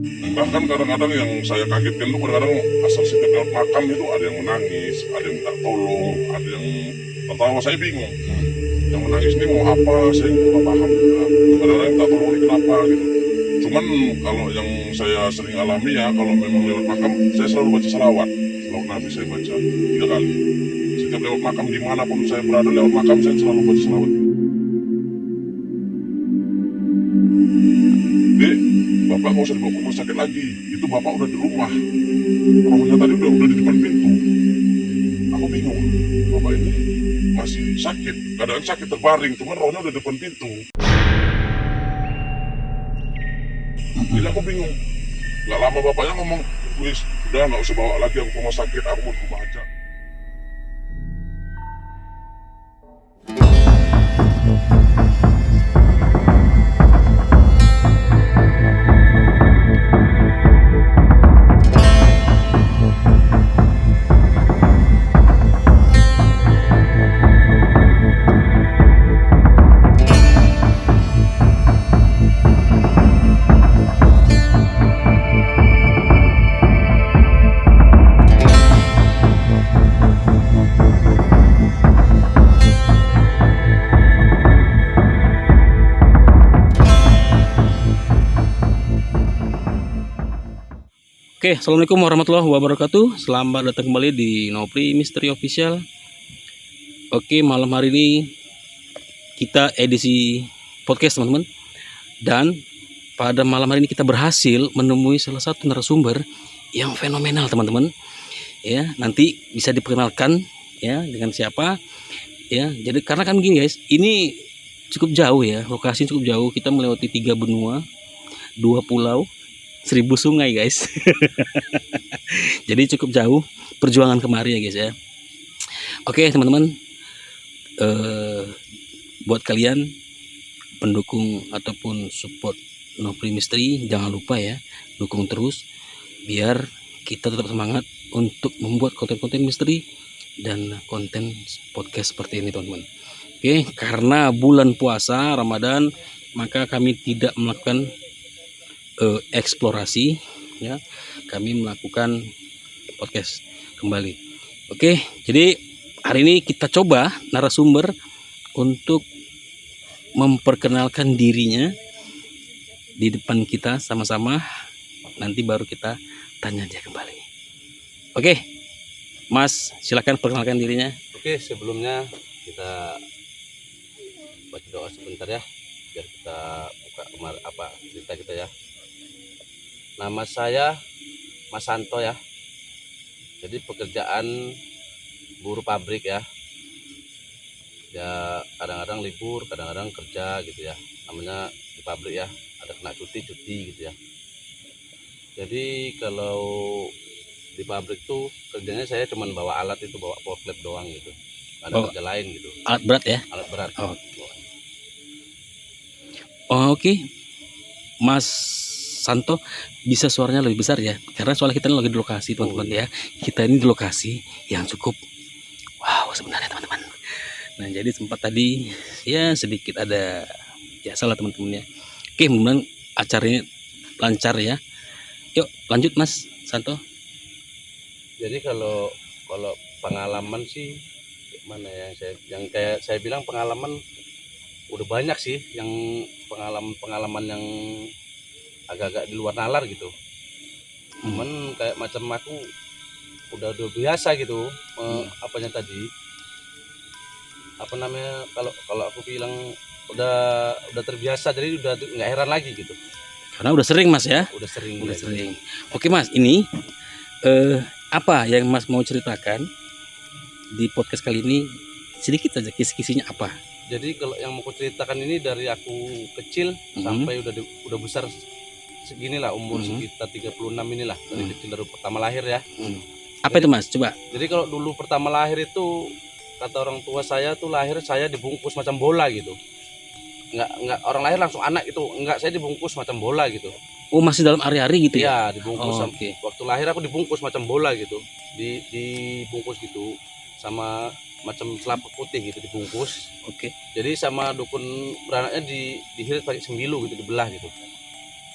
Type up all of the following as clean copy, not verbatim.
Bahkan kadang-kadang yang saya kagetkan tuh kadang-kadang asal setiap lewat makam itu ada yang menangis, ada yang minta tolong, ada yang tertawa. Saya bingung. Yang menangis ini mau apa? Saya nggak paham juga. Kadang-kadang yang minta tolong ini kenapa gitu. Cuman kalau yang saya sering alami ya, kalau memang lewat makam, saya selalu baca salawat. Salawat Nabi saya baca 3 kali. Setiap lewat makam dimanapun saya berada lewat makam, saya selalu baca salawat. Dek, bapak nggak usah dibawa ke rumah sakit lagi. Itu bapak udah di rumah. Rohnya tadi udah di depan pintu. Aku bingung. Bapak ini masih sakit. Keadaan sakit terbaring, cuman rohnya udah di depan pintu. Jadi aku bingung. Gak lama bapaknya ngomong, wis, udah nggak usah bawa lagi aku ke rumah sakit. Aku mau di rumah aja. Oke, assalamualaikum warahmatullahi wabarakatuh. Selamat datang kembali di Nopri Misteri Official. Oke, malam hari ini kita edisi podcast teman-teman. Dan pada malam hari ini kita berhasil menemui salah satu narasumber yang fenomenal teman-teman. Ya, nanti bisa diperkenalkan ya dengan siapa. Ya, jadi karena kan begini guys, ini cukup jauh ya, lokasi cukup jauh. Kita melewati 3 benua, 2 pulau, 1000 sungai guys. Jadi cukup jauh perjuangan kemari ya guys ya. Oke teman-teman, buat kalian pendukung ataupun support Nopri Misteri, jangan lupa ya dukung terus biar kita tetap semangat untuk membuat konten-konten misteri dan konten podcast seperti ini teman-teman. Oke, karena bulan puasa Ramadan maka kami tidak melakukan eksplorasi ya, kami melakukan podcast kembali. Oke, jadi hari ini kita coba narasumber untuk memperkenalkan dirinya di depan kita sama-sama, nanti baru kita tanya dia kembali. Oke, Mas, silakan perkenalkan dirinya. Oke, sebelumnya kita baca doa sebentar ya, biar kita buka cerita kita ya. Nama saya Mas Santo ya. Jadi pekerjaan buruh pabrik ya. Ya kadang-kadang libur, kadang-kadang kerja gitu ya. Namanya di pabrik ya, ada kena cuti gitu ya. Jadi kalau di pabrik tuh kerjanya saya cuma bawa alat itu, bawa forklift doang gitu. Nggak ada kerja lain gitu. Alat berat ya? Alat berat. Oke, Mas Santo bisa suaranya lebih besar ya, karena soalnya kita lagi di lokasi teman-teman ya. Kita ini di lokasi yang cukup wow sebenarnya teman-teman. Nah jadi sempat tadi ya sedikit ada ya salah teman-teman ya. Oke, mudah-mudahan acaranya lancar ya. Yuk lanjut Mas Santo. Jadi kalau pengalaman sih mana yang kayak saya bilang pengalaman udah banyak sih, yang pengalaman yang agak-agak di luar nalar gitu. Cuman kayak macam aku udah biasa gitu, apanya tadi apa namanya, kalau aku bilang udah terbiasa, jadi udah nggak heran lagi gitu. Karena udah sering Mas ya. Udah sering. Oke Mas, ini apa yang Mas mau ceritakan di podcast kali ini? Sedikit aja kisi-kisinya apa? Jadi kalau yang mau ceritakan ini dari aku kecil sampai udah besar segini lah, umur sekitar 36 inilah, dari kecil, dari pertama lahir ya. Apa itu Mas? Coba. Jadi kalau dulu pertama lahir itu kata orang tua saya tuh, lahir saya dibungkus macam bola gitu. Enggak orang lahir langsung anak itu, enggak, saya dibungkus macam bola gitu. Oh, masih dalam ari-ari gitu ya? Iya, dibungkus. Okay. Waktu lahir aku dibungkus macam bola gitu. Dibungkus gitu sama macam selaput putih gitu, dibungkus. Oke. Jadi sama dukun beranaknya dihirit pakai sembilu gitu, dibelah gitu.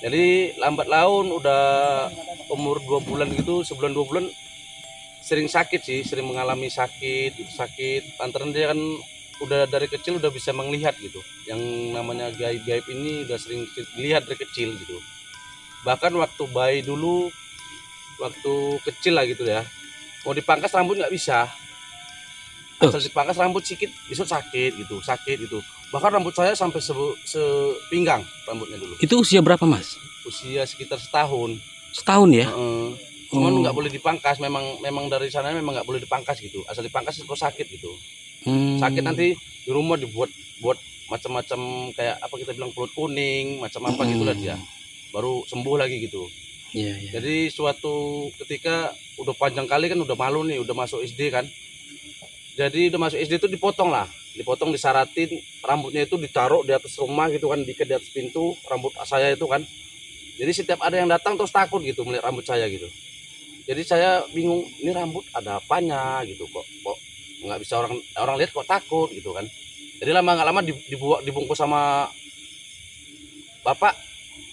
Jadi lambat laun udah umur 2 bulan gitu, sebulan 2 bulan sering sakit sih, sering mengalami sakit lantaran dia kan udah dari kecil udah bisa melihat gitu. Yang namanya gaib-gaib ini udah sering dilihat dari kecil gitu. Bahkan waktu bayi dulu, waktu kecil lah gitu ya, mau dipangkas rambut nggak bisa. Tuh. Asal dipangkas rambut sedikit besok sakit gitu. Bahkan rambut saya sampai sepinggang rambutnya dulu. Itu usia berapa Mas? Usia sekitar setahun. Setahun ya? Heeh. Cuman Oh. nggak boleh dipangkas, memang dari sana memang nggak boleh dipangkas gitu. Asal dipangkas kok sakit gitu. Hmm. Sakit nanti di rumah buat macam-macam kayak apa kita bilang pelut kuning, macam apa gitu lah dia. Baru sembuh lagi gitu. Iya, iya. Jadi suatu ketika udah panjang kali kan udah malu nih, udah masuk SD kan. Jadi udah masuk SD itu dipotong lah, disaratin, rambutnya itu ditaruh di atas rumah gitu kan, diikat di atas pintu rambut saya itu kan. Jadi setiap ada yang datang terus takut gitu melihat rambut saya gitu. Jadi saya bingung, ini rambut ada apanya gitu, kok nggak bisa orang lihat kok takut gitu kan. Jadi lama nggak lama dibungkus sama bapak,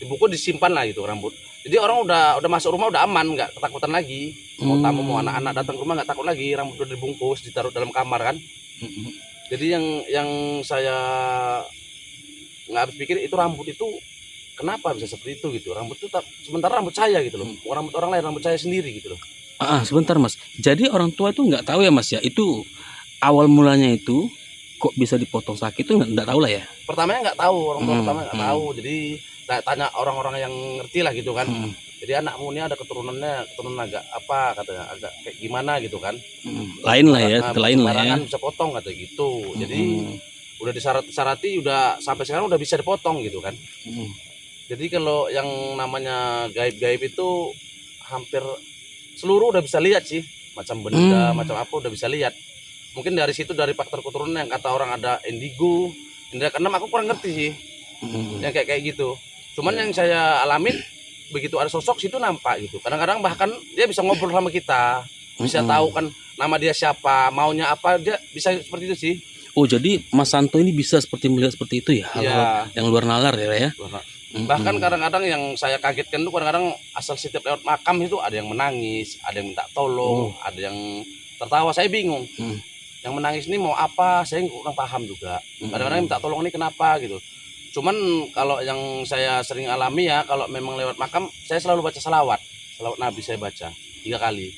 dibungkus disimpan lah gitu rambut. Jadi orang udah masuk rumah udah aman, nggak ketakutan lagi. Mau tamu mau anak-anak datang ke rumah nggak takut lagi, rambut udah dibungkus ditaruh dalam kamar kan. Jadi yang saya nggak habis pikir itu rambut itu kenapa bisa seperti itu gitu. Rambut itu sementara rambut saya gitu loh, bukan rambut orang lain, rambut saya sendiri gitu loh. Sebentar Mas. Jadi orang tua itu nggak tahu ya Mas ya. Itu awal mulanya itu kok bisa dipotong sakit itu nggak tahu lah ya. Pertamanya nggak tahu, orang tua pertama nggak tahu. Jadi tanya orang-orang yang ngerti lah gitu kan. Jadi anakmu ini ada keturunan agak apa katanya, agak kayak gimana gitu kan. Lain lah ya, lain lah ya. Bisa potong kata gitu. Jadi udah disarati udah sampai sekarang udah bisa dipotong gitu kan. Jadi kalau yang namanya gaib-gaib itu hampir seluruh udah bisa lihat sih, macam benda, macam apa udah bisa lihat. Mungkin dari situ dari faktor keturunan yang kata orang ada indigo, indra keenam aku kurang ngerti sih. Yang kayak gitu. Cuman yang saya alamin begitu ada sosok situ nampak gitu. Kadang-kadang bahkan dia bisa ngobrol sama kita, bisa tahu kan nama dia siapa, maunya apa, dia bisa seperti itu sih. Oh jadi Mas Santo ini bisa seperti melihat seperti itu ya, hal-hal yang luar nalar ya. Bahkan kadang-kadang yang saya kagetkan itu kadang-kadang asal setiap lewat makam itu ada yang menangis, ada yang minta tolong, ada yang tertawa, saya bingung. Yang menangis ini mau apa, saya kurang paham juga. Kadang-kadang minta tolong ini kenapa gitu. Cuman kalau yang saya sering alami ya, kalau memang lewat makam, saya selalu baca salawat Nabi saya baca 3 kali.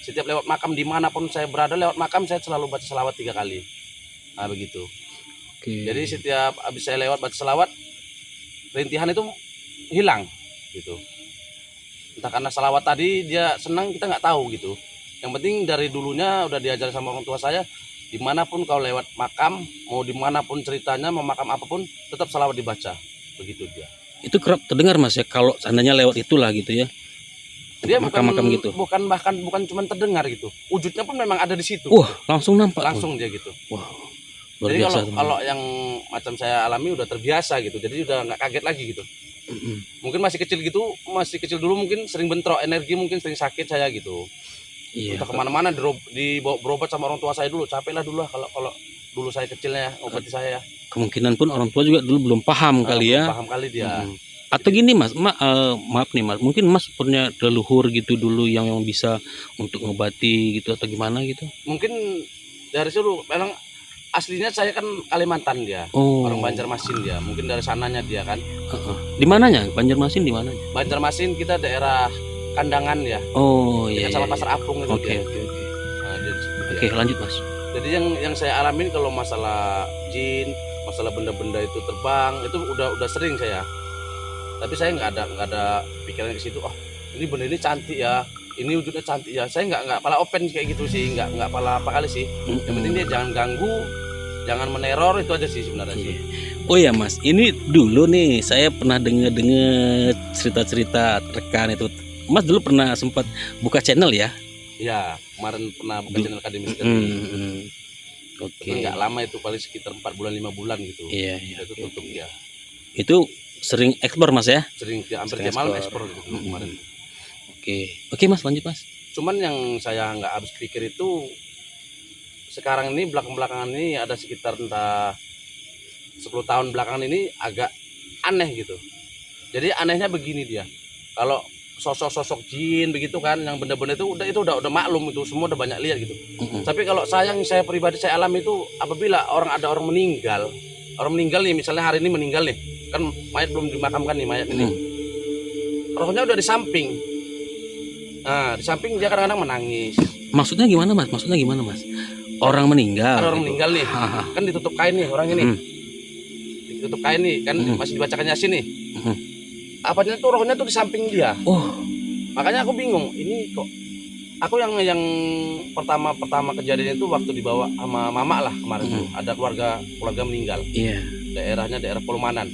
Setiap lewat makam dimanapun saya berada lewat makam saya selalu baca salawat 3 kali. Nah begitu. Jadi setiap habis saya lewat baca salawat, rintihan itu hilang gitu. Entah karena salawat tadi dia senang kita nggak tahu gitu. Yang penting dari dulunya udah diajar sama orang tua saya, dimanapun kau lewat makam, mau dimanapun ceritanya, mau makam apapun, tetap salawat dibaca. Begitu dia. Itu kerap terdengar Mas ya, kalau seandainya lewat itulah gitu ya. Dia makam-makam gitu. bukan cuma terdengar gitu. Wujudnya pun memang ada di situ. Wah, langsung nampak. Langsung dia gitu. Wah. Luar Jadi biasa, kalau yang macam saya alami udah terbiasa gitu. Jadi udah nggak kaget lagi gitu. Mungkin masih kecil dulu mungkin sering bentrok energi, mungkin sering sakit saya gitu. Iya. Entah kemana-mana dibawa berobat sama orang tua saya dulu, capek lah dulu lah kalau dulu saya kecilnya obati saya ya. Kemungkinan pun orang tua juga dulu belum paham kali ya. Paham kali dia. Atau gini Mas, maaf nih Mas, mungkin Mas punya leluhur gitu dulu yang bisa untuk ngobati gitu atau gimana gitu? Mungkin dari situ memang aslinya saya kan Kalimantan dia, orang Banjarmasin dia, mungkin dari sananya dia kan. Di mananya? Banjarmasin di mananya? Banjarmasin kita daerah Kandangan ya. Oh iya. Sama Pasar Apung itu. Oke. Nah, dia di situ dia. Oke, lanjut Mas. Jadi yang saya alamin kalau masalah jin, masalah benda-benda itu terbang, itu udah sering saya. Tapi saya nggak ada pikiran ke situ. Ini benda ini cantik ya, ini wujudnya cantik ya. Saya nggak pala open kayak gitu sih, nggak pala apa kali sih. Yang penting dia jangan ganggu, jangan meneror, itu aja sih sebenarnya sih. Oh ya Mas, ini dulu nih saya pernah dengar cerita-cerita rekan itu. Mas dulu pernah sempat buka channel ya? Iya, kemarin pernah buka channel akademis. Oke. Nggak lama itu, paling sekitar 4 bulan 5 bulan gitu. Iya. Itu tutup ya. Itu sering ekspor Mas ya? Sering hampir tiap malam ekspor gitu kemarin. Oke Mas, lanjut Mas. Cuman yang saya nggak habis pikir itu sekarang ini belakangan ini ada sekitar entah 10 tahun belakangan ini agak aneh gitu. Jadi anehnya begini dia, kalau sosok-sosok jin begitu kan, yang benda-benda itu udah maklum, itu semua udah banyak lihat gitu. Tapi kalau saya pribadi saya alami itu apabila ada orang meninggal nih, misalnya hari ini meninggal nih, kan mayat belum dimakamkan nih mayat ini, rohnya udah di samping. Nah, di samping dia kadang-kadang menangis. Maksudnya gimana mas? Orang meninggal. Ada orang meninggal nih, kan ditutup kain nih orang ini. Ditutup kain nih, kan masih dibacakan Yasin nih. Apanya tuh rohnya tuh di samping dia. Makanya aku bingung, ini kok aku yang pertama kejadian itu waktu dibawa sama mama lah kemarin tuh, ada keluarga meninggal. Daerahnya daerah Polumanan,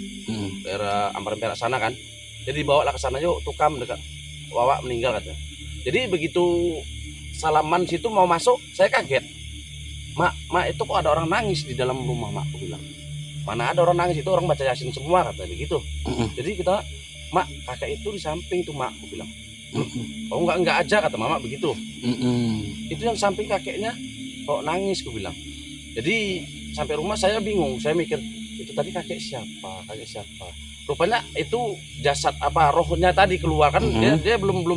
daerah Ampera Perak sana kan. Jadi dibawa lah ke sana, yuk tukam dekat Wawa meninggal katanya. Jadi begitu salaman situ mau masuk, saya kaget. Mak itu kok ada orang nangis di dalam rumah, mak, aku bilang. Mana ada orang nangis, itu orang baca Yasin semua katanya begitu. Jadi kita, mak, kakek itu di samping tuh, mak, aku bilang. Oh enggak aja kata mama begitu. Itu yang samping kakeknya kok nangis, aku bilang. Jadi sampai rumah saya bingung, saya mikir itu tadi kakek siapa? Rupanya itu jasad rohnya tadi keluar kan, dia belum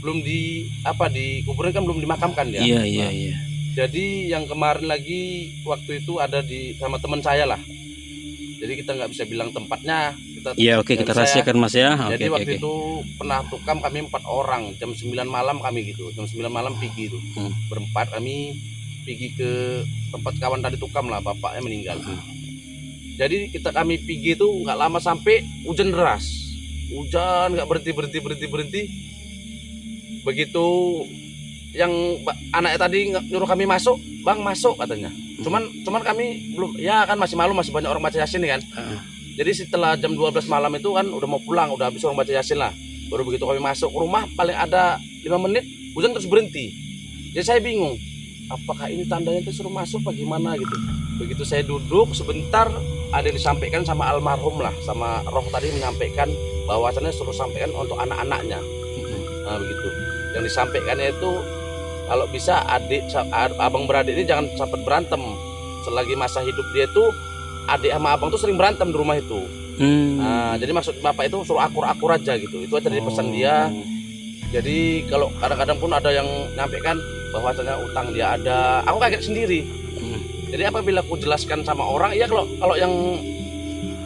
dikuburin kan, belum dimakamkan dia. Iya. Jadi yang kemarin lagi waktu itu ada sama teman saya lah. Jadi kita nggak bisa bilang tempatnya. Kita rahasiakan mas ya. Jadi waktu itu pernah tukam kami 4 orang, jam 9 malam kami gitu. Jam 9 malam pergi itu. Berempat kami pergi ke tempat kawan tadi tukam lah, bapaknya meninggal. Jadi kami pergi itu nggak lama sampai hujan deras. Hujan nggak berhenti. Begitu yang anaknya tadi nyuruh kami masuk, bang masuk katanya. Cuman kami belum, ya kan masih malu, masih banyak orang baca Yasin nih kan. Jadi setelah jam 12 malam itu kan udah mau pulang, udah habis orang baca Yasin lah. Baru begitu kami masuk ke rumah, paling ada 5 menit hujan terus berhenti. Jadi saya bingung, apakah ini tandanya itu suruh masuk apa gimana gitu. Begitu saya duduk sebentar, ada yang disampaikan sama almarhum lah, sama roh tadi menyampaikan bahwasannya suruh sampaikan untuk anak-anaknya. Nah begitu. Yang disampaikannya itu kalau bisa abang beradik ini jangan sampai berantem. Selagi masa hidup dia itu adik sama abang tuh sering berantem di rumah itu. Nah, jadi maksud bapak itu suruh akur-akur aja gitu. Itu aja dari pesan dia. Jadi kalau kadang-kadang pun ada yang nyampaikan bahwasanya utang dia ada, aku kaget sendiri. Jadi apabila aku jelaskan sama orang, ya kalau yang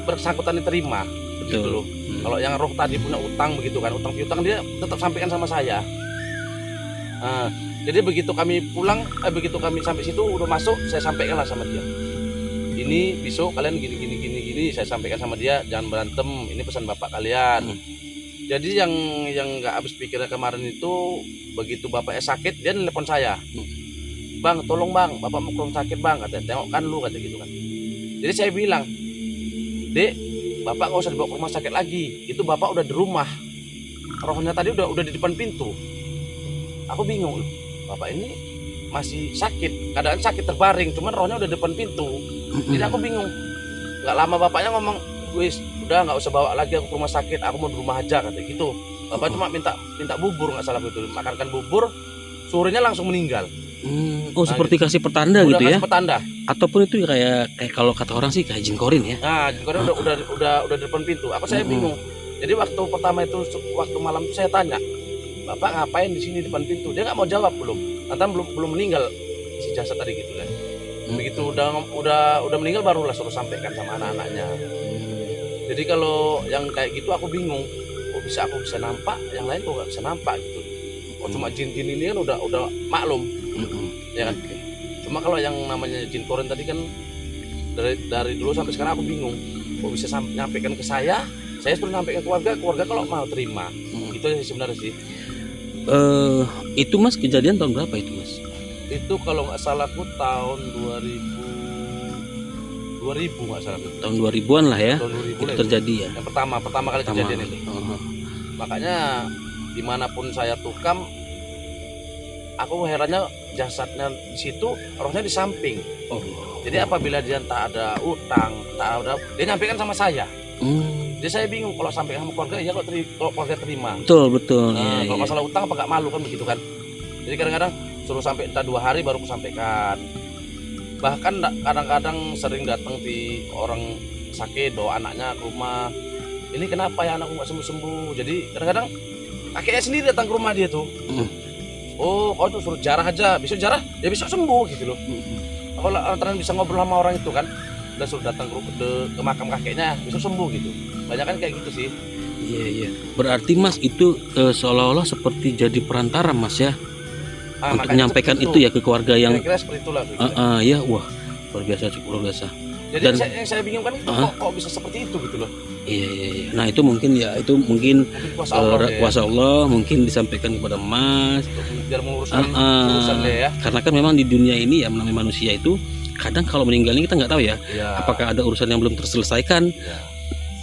bersangkutan diterima, gitu loh. Kalau yang roh tadi punya utang begitu kan, utang piutang dia tetap sampaikan sama saya. Nah, jadi begitu kami pulang, begitu kami sampai situ udah masuk, saya sampaikan lah sama dia. Ini besok kalian gini, saya sampaikan sama dia, jangan berantem. Ini pesan bapak kalian. Jadi yang nggak habis pikirnya kemarin itu, begitu bapaknya sakit, dia nelpon saya. Bang, tolong bang, bapak mau ke rumah sakit bang, katanya, tengokkan lu, kata gitu kan. Jadi saya bilang, Dek, bapak nggak usah dibawa ke rumah sakit lagi, itu bapak udah di rumah, rohnya tadi udah di depan pintu. Aku bingung, bapak ini masih sakit, keadaan sakit terbaring, cuman rohnya udah di depan pintu. Jadi aku bingung. Nggak lama bapaknya ngomong, wis udah nggak usah bawa lagi aku ke rumah sakit, aku mau di rumah aja, kata gitu. Bapak cuma minta bubur, nggak salah betul, makankan bubur, sorenya langsung meninggal. Oh, seperti gitu. Kasih pertanda gitu ya? Kasih pertanda. Ataupun itu kayak kalau kata orang sih kayak jin korin ya? Nah, jin korin udah di depan pintu. Saya bingung. Jadi waktu pertama itu, waktu malam itu saya tanya, bapak ngapain di sini depan pintu? Dia nggak mau jawab Nanti belum meninggal si jasad tadi gitu kan. Begitu udah meninggal barulah suruh sampaikan sama anak-anaknya. Jadi kalau yang kayak gitu aku bingung. Kok bisa aku bisa nampak, yang lain kok nggak bisa nampak gitu. Oh, cuma jin-jin ini kan udah maklum. Ya kan. Cuma kalau yang namanya jin korin tadi kan dari dulu sampai sekarang aku bingung. Kok bisa nyampaikan ke saya suruh nyampaikan ke keluarga kalau mau terima. Itu aja sebenarnya sih. Itu mas kejadian tahun berapa itu mas? Itu kalau nggak salah aku tahun 2000 nggak salah. Tahun 2000-an lah ya. Tahun 2000 itu terjadi ya. Yang pertama kali kejadian itu. Makanya dimanapun saya tukam, aku herannya jasadnya di situ, rohnya di samping. Jadi apabila dia tak ada utang, dia nyampaikan sama saya. Jadi saya bingung kalau sampaikan sama keluarga, ya kalau keluarga terima. Betul. Nah, kalau masalah utang apa gak malu kan begitu kan. Jadi kadang-kadang suruh sampai entah 2 hari baru aku sampaikan. Bahkan kadang-kadang sering datang di orang sakit, bawa anaknya ke rumah. ini kenapa ya anakku nggak sembuh-sembuh. Jadi kadang-kadang kakeknya sendiri datang ke rumah dia tuh. Oh, kau tuh suruh jarah aja, besok jarah, ya besok sembuh gitu loh. Kalau lantaran bisa ngobrol sama orang itu kan, udah suruh datang ke makam kakeknya, besok sembuh gitu. Banyak kan kayak gitu sih. Iya. Berarti Mas itu seolah-olah seperti jadi perantara Mas ya, untuk Makanya menyampaikan itu ya ke keluarga yang kira-kira seperti itulah. Kira-kira. ya wah luar biasa, cukup luar biasa. Jadi Dan yang saya bingung kan kok bisa seperti itu gitu loh. iya. Nah itu mungkin Mungkin kuasa Allah deh, kuasa Allah mungkin disampaikan kepada Mas. biar meluruskan urusan deh ya. Karena kan memang di dunia ini ya namanya manusia itu kadang kalau meninggalnya kita nggak tahu ya, Iya. apakah ada urusan yang belum terselesaikan, Iya.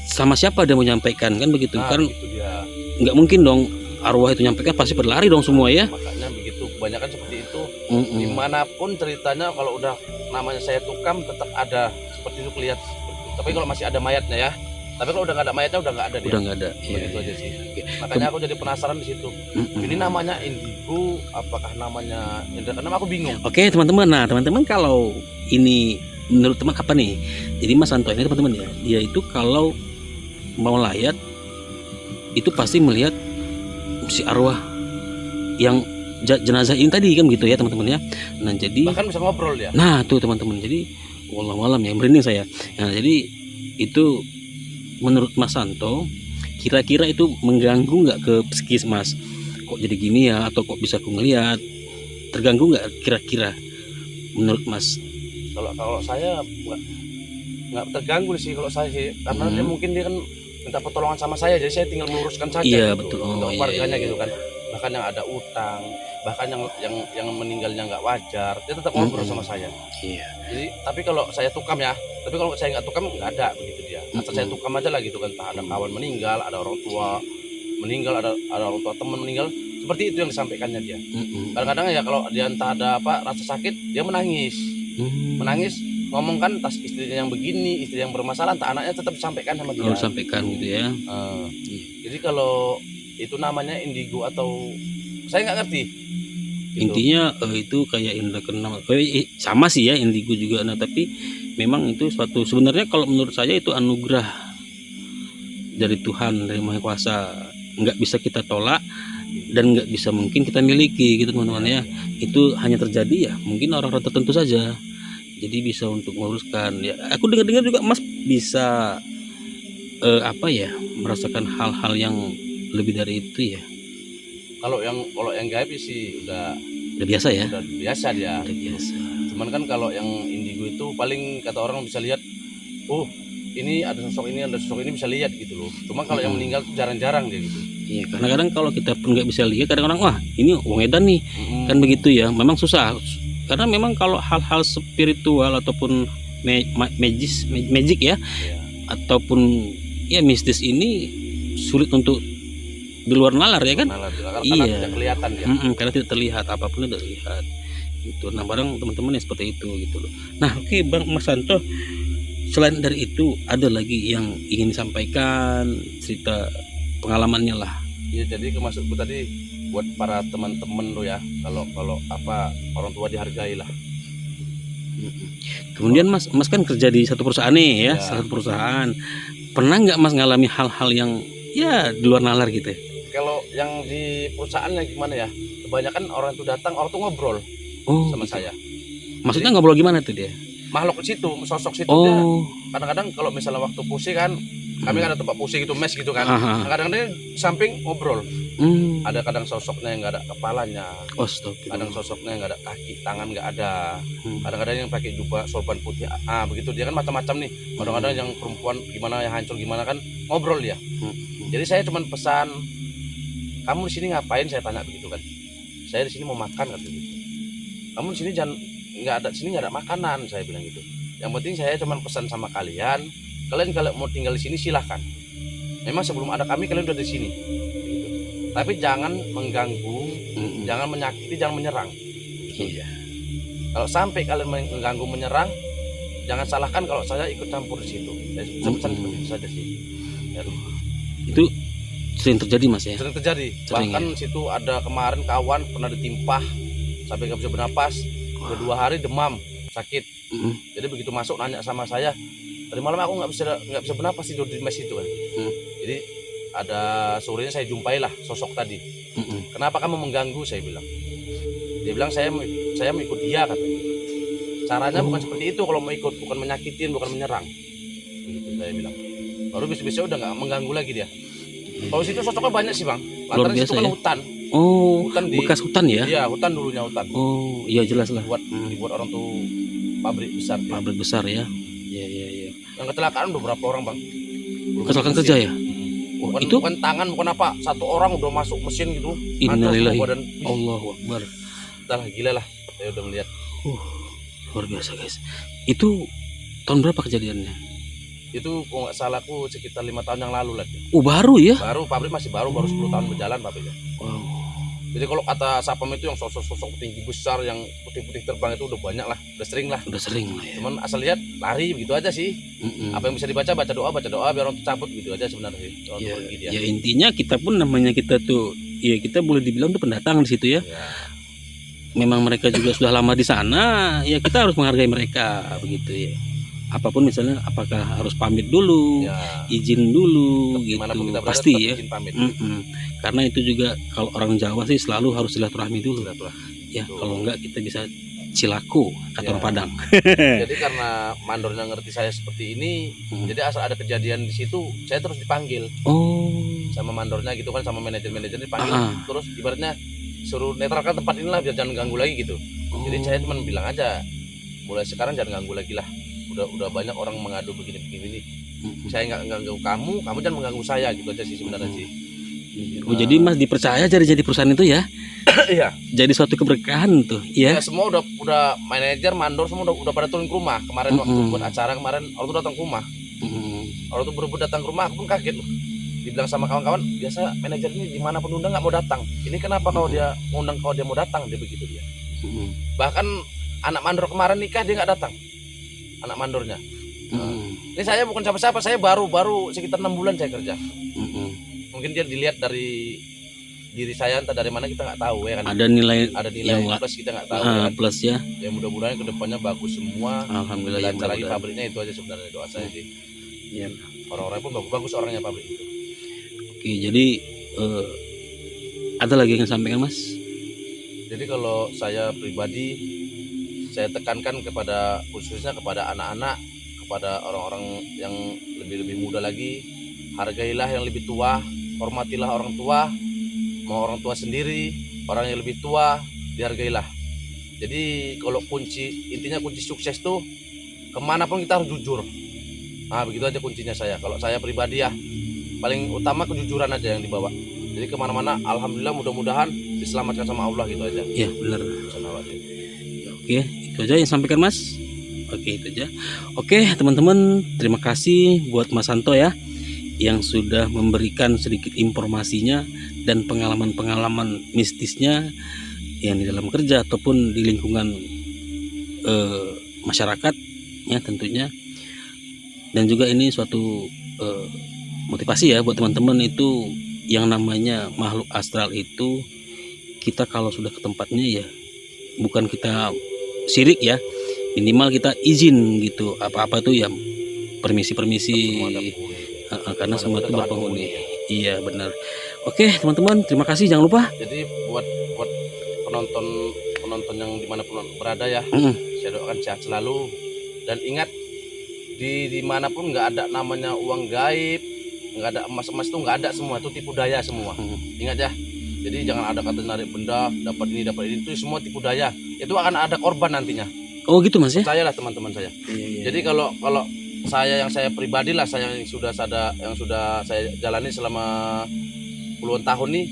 sama siapa dia mau menyampaikan kan begitu Nah, kan, itu dia. nggak mungkin dong arwah itu nyampaikan, pasti berlari dong semua ya. Makanya begitu, kebanyakan seperti itu. Mm-mm. Dimanapun ceritanya kalau udah namanya saya tukam tetap ada seperti itu kelihatan seperti itu. Tapi kalau masih ada mayatnya ya. Tapi kalau udah nggak ada mayatnya udah nggak ada dia. Udah nggak ada. Iya. Begitu aja sih. Oke. Makanya aku jadi penasaran di situ. Mm-mm. Ini namanya indigo, apakah namanya Indra? Karena aku bingung. Oke teman-teman, nah teman-teman kalau ini menurut teman apa nih? Jadi Mas Santo ini teman-teman ya, dia itu kalau mau layat itu pasti melihat si arwah yang jenazah ini tadi kan gitu ya teman-teman ya. Nah jadi Bahkan bisa ngobrol ya. nah tuh teman-teman, jadi wallahualam ya, merinding saya. Nah jadi itu menurut Mas Santo kira-kira itu mengganggu nggak ke psikis Mas? Kok jadi gini ya, atau kok bisa aku ngeliat? Terganggu nggak kira-kira menurut Mas? Kalau saya nggak terganggu sih kalau saya sih, karena dia mungkin dia kan minta pertolongan sama saya, jadi saya tinggal meluruskan saja Iya, gitu, betul. untuk Iya, keluarganya iya. gitu kan. Bahkan yang ada utang, bahkan yang meninggalnya nggak wajar, dia tetap ngobrol sama saya. Iya. Jadi tapi kalau saya tukam ya, tapi kalau saya nggak tukam nggak ada begitu dia. Asal saya tukam aja lah gitu kan, entah ada kawan meninggal, ada orang tua meninggal, ada orang tua teman meninggal, seperti itu yang disampaikannya dia. Kadang-kadang ya kalau dia entah ada apa rasa sakit, dia menangis, ngomong kan tas istrinya yang begini, istri yang bermasalah, entah anaknya tetap disampaikan sama dia. Harus sampaikan gitu ya. Jadi kalau itu namanya indigo atau saya nggak ngerti. Gitu. Intinya itu kayak indra keenam. Sama sih ya indigo juga. Nah tapi memang itu suatu, sebenarnya kalau menurut saya itu anugerah dari Tuhan, dari Maha Kuasa, nggak bisa kita tolak dan nggak bisa mungkin kita miliki gitu teman-teman ya. Itu hanya terjadi ya mungkin orang-orang tertentu saja, jadi bisa untuk meluruskan ya. Aku dengar-dengar juga Mas bisa merasakan hal-hal yang lebih dari itu ya. Kalau yang gaib sih udah biasa ya. udah biasa dia. Udah biasa. Cuman kan kalau yang indigo itu paling kata orang bisa lihat, oh ini ada sosok ini bisa lihat gitu loh. Cuma kalau yang meninggal tuh jarang-jarang dia gitu. Iya, kadang-kadang kalau kita pun nggak bisa lihat, kadang-kadang wah ini wong edan nih, kan begitu ya. Memang susah, karena memang kalau hal-hal spiritual ataupun magic ya, ataupun ya mistis ini sulit untuk di luar nalar ya kan. Karena Iya. tidak kelihatan ya. Karena tidak terlihat, apapun tidak terlihat. Gitu. Nah barang teman-teman yang seperti itu gitu loh. Nah oke, Bang Mas Santo, selain dari itu ada lagi yang ingin disampaikan, cerita pengalamannya lah. Iya, jadi maksudku tadi buat para teman-teman lo ya, kalau apa orang tua dihargai lah. Kemudian Mas kan kerja di satu perusahaan nih ya, Ya. satu perusahaan. Pernah nggak Mas ngalami hal-hal yang ya di luar nalar gitu? Kalau yang di perusahaannya gimana ya? Kebanyakan orang itu datang, orang tuh ngobrol sama gitu. saya. Maksudnya ngobrol gimana tuh dia? Makhluk situ, sosok situ dia. Oh. Kadang-kadang kalau misalnya waktu pusing kan, kami kan ada tempat pusing itu mes gitu kan. Aha. Kadang-kadang dia di samping ngobrol. Hmm. Ada kadang sosoknya yang nggak ada kepalanya, Astagfirullah. kadang sosoknya yang nggak ada kaki, tangan nggak ada. Hmm. Kadang-kadang yang pakai jubah sorban putih, begitu dia kan macam-macam nih. Kadang-kadang yang perempuan gimana, yang hancur gimana kan ngobrol dia. Jadi saya cuma pesan, kamu di sini ngapain? Saya tanya begitu kan. Saya di sini mau makan kata gitu. Kamu di sini jangan sini nggak ada makanan, saya bilang gitu. Yang penting saya cuma pesan sama kalian kalau mau tinggal di sini silahkan. Memang sebelum ada kami kalian udah di sini. Gitu. Tapi jangan mengganggu, jangan menyakiti, jangan menyerang. Iya. Kalau sampai kalian mengganggu, menyerang, jangan salahkan kalau saya ikut campur di situ. Saya pesan seperti itu saja sih. Ya, Itu sering terjadi Mas ya? sering terjadi. Sering, Bahkan situ ada kemarin kawan pernah ditimpah sampai nggak bisa bernapas. Udah 2 hari demam, sakit. Jadi begitu masuk nanya sama saya, tadi malam aku nggak bisa bernapas tidur di mes itu kan. Jadi Jadi ada sorenya saya jumpai lah sosok tadi. Kenapa kamu mengganggu, saya bilang. Dia bilang saya mau ikut dia, katanya. Caranya bukan seperti itu kalau mau ikut, bukan menyakitin, bukan menyerang. Begitu saya bilang. Baru bisa-bisa udah nggak mengganggu lagi dia. Kalau situ sosoknya banyak sih bang. Luar Lantaran biasa situ kan ya. hutan. Oh, Hutan bekas hutan ya? Iya, hutan dulunya hutan. Oh, iya jelas lah. Dibuat orang tuh pabrik besar. Pabrik besar ya. Iya, iya, iya. Yang kecelakaan udah berapa orang bang? Kecelakaan kerja ya? Oh, Bukan, itu bukan tangan, bukan apa. Satu orang udah masuk mesin gitu. Innalillahi. Badan. Allahu Akbar. Dah gila lah. Saya udah melihat. Luar biasa guys. Itu tahun berapa kejadiannya? Itu kalau nggak salah aku sekitar 5 tahun yang lalu lah. Oh baru ya? Baru pabrik masih baru 10 tahun berjalan pabriknya. Wow. Jadi kalau kata sapam itu yang sosok-sosok tinggi besar yang putih-putih terbang itu udah banyak lah, udah sering lah. Udah sering lah ya. Cuman asal lihat lari begitu aja sih. Apa yang bisa dibaca, baca doa biar orang tuh cabut gitu aja sebenarnya sih. Ya, Pergi dia. ya intinya kita pun namanya kita tuh, ya kita boleh dibilang tuh pendatang di situ ya. Ya. Memang mereka juga sudah lama di sana, ya kita harus menghargai mereka begitu ya. Apapun misalnya, apakah harus pamit dulu, Ya. izin dulu Dimanapun gitu, kita berada, pasti tetap ya. izin pamit. Karena itu juga kalau orang Jawa sih selalu harus silaturahmi dulu. Ya, Betul. kalau enggak kita bisa cilaku kata Ya. orang Padang. Jadi karena mandornya ngerti saya seperti ini, jadi asal ada kejadian di situ, saya terus dipanggil Oh. sama mandornya gitu kan, sama manajer dipanggil, Ah. terus ibaratnya suruh netralkan tempat inilah biar jangan ganggu lagi gitu. Jadi saya cuma bilang aja, mulai sekarang jangan ganggu lagi lah. Udah banyak orang mengadu begini. Saya nggak ganggu kamu jangan mengganggu saya gitu aja sih sebenarnya sih. Oh, jadi Mas dipercaya jadi perusahaan itu ya? Iya. Jadi suatu keberkahan tuh, Ya ya. semua udah manajer, mandor semua udah pada turun ke rumah. Kemarin waktu buat acara kemarin orang tuh datang ke rumah. Orang tuh berebut datang ke rumah, aku pun kaget loh. Dibilang sama kawan-kawan, biasa manajer ini dimanapun undang nggak mau datang. Ini kenapa kalau dia ngundang, kalau dia mau datang, dia begitu dia. Bahkan anak mandor kemarin nikah dia nggak datang. Anak mandornya. Ini saya bukan siapa-siapa, saya baru sekitar 6 bulan saya kerja. Mungkin dia dilihat dari diri saya, entah dari mana kita nggak tahu ya kan. Ada nilai yang plus kita nggak tahu ya kan. plus ya. Ya mudah-mudahan kedepannya bagus semua. Alhamdulillah ya, Lancar lagi mudah-mudahan. pabriknya, itu aja sebenarnya doa saya sih. Iya. Orang-orang pun bagus orangnya pabrik itu. Oke, jadi ada lagi yang sampaikan Mas? Jadi kalau saya pribadi, saya tekankan kepada khususnya kepada anak-anak, kepada orang-orang yang lebih muda lagi, hargailah yang lebih tua, hormatilah orang tua, mau orang tua sendiri, orang yang lebih tua dihargailah. Jadi kalau intinya kunci sukses tuh kemanapun kita harus jujur. Nah begitu aja kuncinya saya. Kalau saya pribadi ya paling utama kejujuran aja yang dibawa. Jadi kemana-mana alhamdulillah mudah-mudahan diselamatkan sama Allah gitu aja. Iya benar. Sama Allah. Oke, itu aja yang sampaikan Mas. Oke, itu aja. Oke, teman-teman, terima kasih buat Mas Santo ya yang sudah memberikan sedikit informasinya dan pengalaman-pengalaman mistisnya yang di dalam kerja ataupun di lingkungan masyarakat ya tentunya. Dan juga ini suatu motivasi ya buat teman-teman itu yang namanya makhluk astral itu, kita kalau sudah ke tempatnya ya bukan kita syirik ya, minimal kita izin gitu, apa-apa tuh ya permisi karena semua itu berpenghuni. Iya benar. Oke teman-teman, terima kasih, jangan lupa. Jadi buat penonton yang dimanapun berada ya, saya doakan sehat selalu dan ingat dimanapun nggak ada namanya uang gaib, nggak ada emas itu nggak ada, semua itu tipu daya semua. Ingat ya. Jadi jangan ada kata narik benda, dapat ini itu semua tipu daya. Itu akan ada korban nantinya. Oh gitu Mas ya. Percayalah teman-teman saya. Jadi kalau saya pribadi lah, yang sudah saya jalani selama puluhan tahun nih,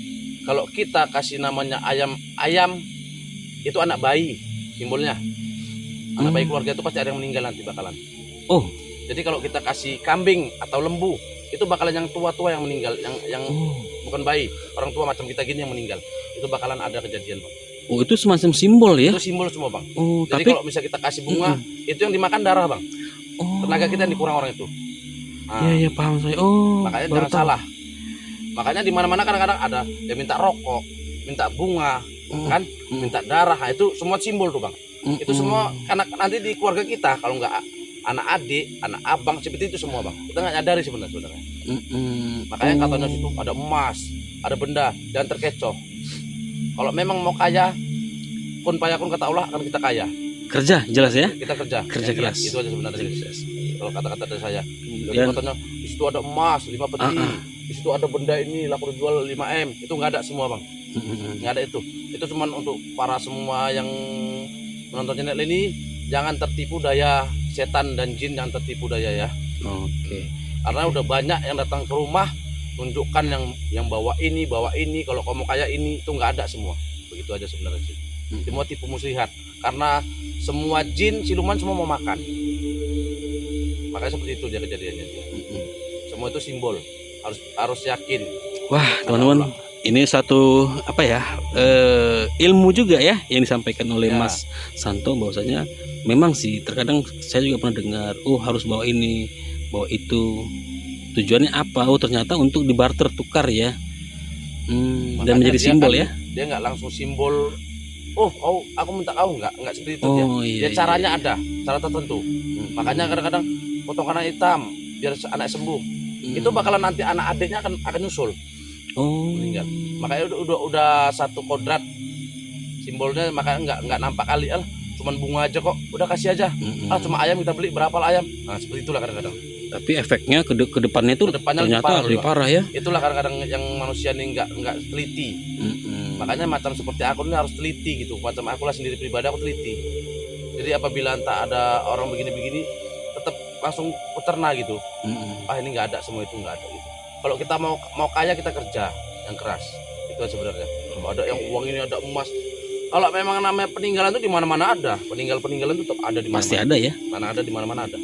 kalau kita kasih namanya ayam itu anak bayi simbolnya. Anak bayi keluarga itu pasti ada yang meninggal nanti bakalan. Oh. Jadi kalau kita kasih kambing atau lembu, itu bakalan yang tua-tua yang meninggal, yang bukan bayi, orang tua macam kita gini yang meninggal. Itu bakalan ada kejadian, Bang. Oh, itu semacam simbol ya? Itu simbol semua, Bang. Oh, jadi tapi kalau misalnya kita kasih bunga, itu yang dimakan darah, Bang. Oh. Tenaga kita yang dikurang orang itu. Nah, Iya, paham saya. Oh. makanya baru jangan tahu. salah. Makanya di mana-mana kadang-kadang ada yang minta rokok, minta bunga, kan, minta darah. Nah, itu semua simbol tuh, Bang. Itu semua karena nanti di keluarga kita kalau nggak anak adik, anak abang, seperti itu semua bang. Kita nggak nyadari sebenarnya. Makanya Oh. katanya situ ada emas, ada benda, jangan terkecoh. Kalau memang mau kaya, kun payakun kata Allah akan kita kaya. Kerja jelas ya. Kita kerja, Kerja yang giat. keras. Itu aja sebenarnya. Kalau kata-kata dari saya, jadi Kemudian katanya di situ ada emas 5 peti, Ah, ah. di situ ada benda ini laku dijual 5M, itu nggak ada semua bang, nggak ada itu. Itu cuman untuk para semua yang menonton channel ini, jangan tertipu daya setan dan jin, jangan tertipu daya ya. Oke. Karena udah banyak yang datang ke rumah, tunjukkan yang bawa ini, kalau kamu kayak ini, itu nggak ada semua. Begitu aja sebenarnya sih. Semua tipu muslihat. Karena semua jin, siluman semua mau makan. Makanya seperti itu dia kejadiannya. Semua itu simbol. Harus yakin. Wah teman-teman, ini satu apa ya, ilmu juga ya yang disampaikan oleh Ya. Mas Santo, bahwasanya memang sih terkadang saya juga pernah dengar, oh harus bawa ini, bawa itu, tujuannya apa? Oh ternyata untuk dibarter tukar ya. Dan Makanya menjadi dia simbol kan- ya. Dia nggak langsung simbol. Oh, aku minta kau nggak seperti itu dia. Oh iya. Dia caranya ada, cara tertentu. Makanya kadang-kadang potong kanan hitam biar anak sembuh. Itu bakalan nanti anak adiknya akan nyusul meninggal. Makanya udah satu kodrat simbolnya, makanya nggak nampak kali cuman bunga aja kok, udah kasih aja. Cuma ayam kita beli berapa lah ayam. Nah seperti itulah kadang-kadang. Tapi efeknya ke depannya itu Kedepannya ternyata lebih parah ya. Itulah kadang-kadang yang manusia ini nggak teliti. Makanya macam seperti aku ini harus teliti gitu. Macam aku lah sendiri pribadi aku teliti. Jadi apabila entah ada orang begini-begini, tetap langsung peternak gitu. Ini nggak ada, semua itu nggak ada gitu. Kalau kita mau kaya, kita kerja yang keras. Itu aja sebenarnya. Kalau ada yang uang ini, ada emas. Kalau memang namanya peninggalan itu di mana-mana ada. Peninggalan itu tetap ada di mana-mana. Pasti ada ya. Mana ada, di mana-mana ada.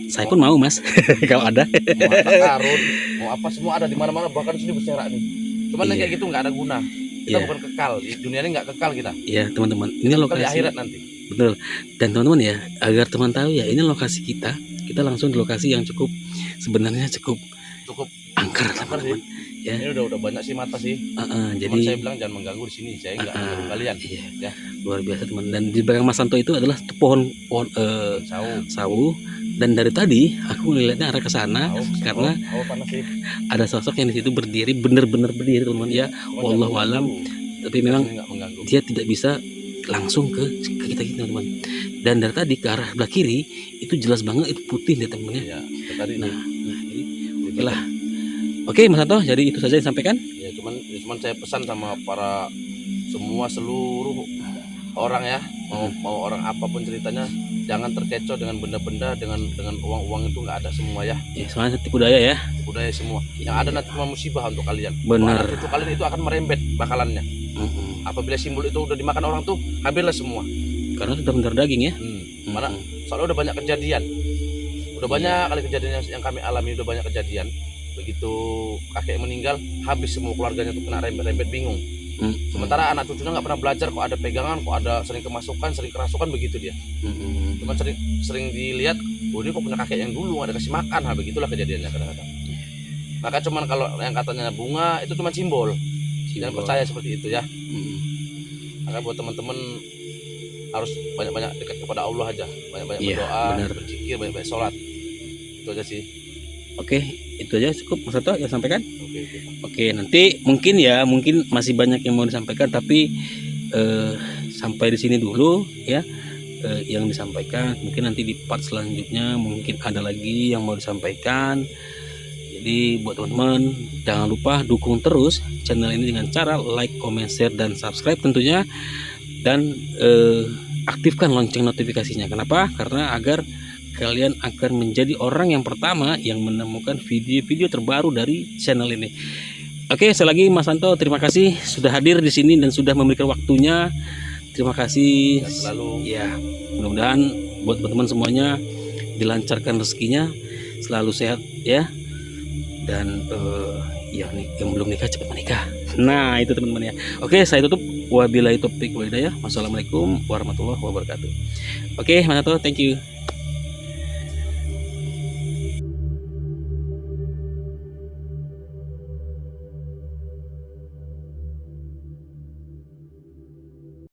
Saya pun mau Mas kalau ada. Mau harta karun, mau apa semua ada di mana-mana, bahkan di sini berserak nih. Cuman yang Iya. kayak gitu nggak ada guna. Kita Iya. bukan kekal. Di dunia ini nggak kekal kita. Ya teman-teman, ini Kekal di lokasi. akhirat nanti. Betul. Dan teman-teman ya, agar teman tahu ya, ini lokasi kita. Kita langsung di lokasi yang sebenarnya cukup Cukup angker angker teman-teman. Ya. ini udah banyak sih mata sih. Jadi Cuman saya bilang jangan mengganggu di sini. Saya nggak mengganggu kalian. iya, Ya. luar biasa teman. Dan di belakang Mas Santo itu adalah pohon sawu. Dan dari tadi aku melihatnya arah ke sana karena panas sih. ada sosok yang di situ berdiri, benar-benar berdiri teman-teman ya. Wallahu alam. Tapi memang nggak mengganggu. dia tidak bisa langsung ke kita teman-teman. Dan dari tadi ke arah sebelah kiri itu jelas banget itu putih deh teman-teman ya. Ya, tadi Nah, nih. jadi oke lah. Oke Mas Santo, jadi itu saja yang disampaikan. Ya cuman saya pesan sama para seluruh orang ya, mau orang apapun ceritanya, jangan terkecoh dengan benda-benda, dengan uang-uang itu nggak ada semua ya. Ya, soalnya tipu daya ya. Budaya semua. Yang ada nanti cuma musibah untuk kalian. Benar. Anak cucu kalian itu akan merembet bakalannya. Apabila simbol itu udah dimakan orang tuh, habislah semua. Karena sudah benar daging ya. Mana soalnya udah banyak kejadian. Udah banyak kali kejadian yang kami alami, udah banyak kejadian. Begitu kakek meninggal, habis semua keluarganya tuh kena rembet-rembet, bingung. Sementara anak cucunya nggak pernah belajar, kok ada pegangan, kok ada sering kemasukan, sering kerasukan, begitu dia. Cuma sering dilihat, ini kok punya kakek yang dulu ada kasih makan, begitulah kejadiannya kadang-kadang. Maka cuman kalau yang katanya bunga itu cuma simbol. Jangan percaya seperti itu ya. Maka buat teman-teman harus banyak-banyak dekat kepada Allah aja, banyak-banyak Iya, berdoa, benar. berzikir, banyak-banyak sholat. Itu aja sih. Oke, itu aja cukup Mas Santo yang sampaikan. Oke. Oke, nanti mungkin masih banyak yang mau disampaikan, tapi sampai di sini dulu ya yang disampaikan. Mungkin nanti di part selanjutnya mungkin ada lagi yang mau disampaikan. Jadi buat teman-teman jangan lupa dukung terus channel ini dengan cara like, comment, share, dan subscribe tentunya. Dan aktifkan lonceng notifikasinya. Kenapa? Karena agar kalian akan menjadi orang yang pertama yang menemukan video-video terbaru dari channel ini. Oke, sekali lagi Mas Santo, terima kasih sudah hadir di sini dan sudah memberikan waktunya. Terima kasih. Dan selalu Ya, mudah-mudahan buat teman-teman semuanya dilancarkan rezekinya, selalu sehat ya. Dan ya nih yang belum nikah cepat menikah. Nah, itu teman-teman ya. Oke, saya tutup. Wabillahi taufiq wal hidayah. Wassalamualaikum warahmatullahi wabarakatuh. Oke, Mas Santo, thank you.